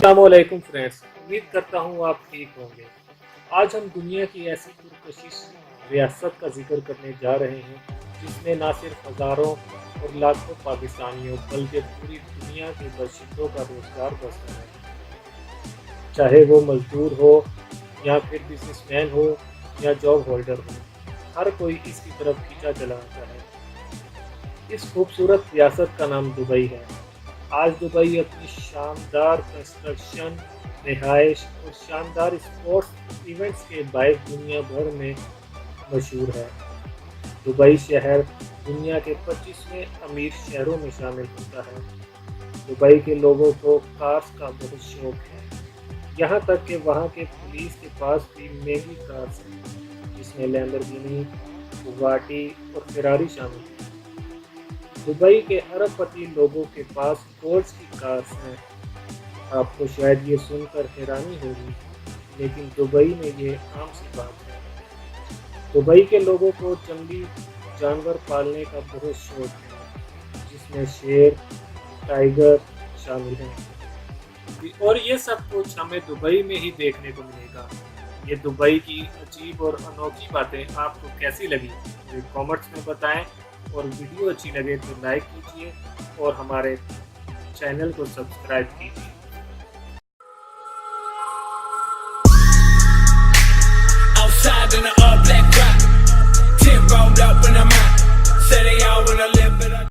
अस्सलामुअलैकुम फ्रेंड्स, उम्मीद करता हूँ आप ठीक होंगे। आज हम दुनिया की ऐसी पुरकशिश रियासत का जिक्र करने जा रहे हैं जिसमें ना सिर्फ हज़ारों और लाखों पाकिस्तानियों बल्कि पूरी दुनिया के बाशिंदों का रोज़गार बसता है। चाहे वो मजदूर हो या फिर बिजनेसमैन हो या जॉब होल्डर हो, हर कोई इसकी तरफ खींचा चला आता है। इस खूबसूरत रियासत का नाम दुबई है। आज दुबई अपनी शानदार कंस्ट्रक्शन, रिहाइश और शानदार स्पोर्ट्स इवेंट्स के बायस दुनिया भर में मशहूर है। दुबई शहर दुनिया के 25वें अमीर शहरों में शामिल होता है। दुबई के लोगों को कार्स का बहुत शौक है, यहाँ तक कि वहाँ के पुलिस के पास भी महंगी कार्स हैं, जिसमें लैम्बोर्गिनी, बुगाटी और फेरारी शामिल है। दुबई के अरबपति लोगों के पास गोल्ड्स की कार्स हैं। आपको शायद ये सुनकर हैरानी होगी, लेकिन दुबई में ये आम सी बात है। दुबई के लोगों को जंगली जानवर पालने का बहुत शौक है, जिसमें शेर, टाइगर शामिल हैं। और ये सब कुछ हमें दुबई में ही देखने को मिलेगा। ये दुबई की अजीब और अनोखी बातें आपको कैसी लगी, मुझे कमेंट्स में बताएं। और वीडियो अच्छी लगे तो लाइक कीजिए और हमारे चैनल को सब्सक्राइब कीजिए।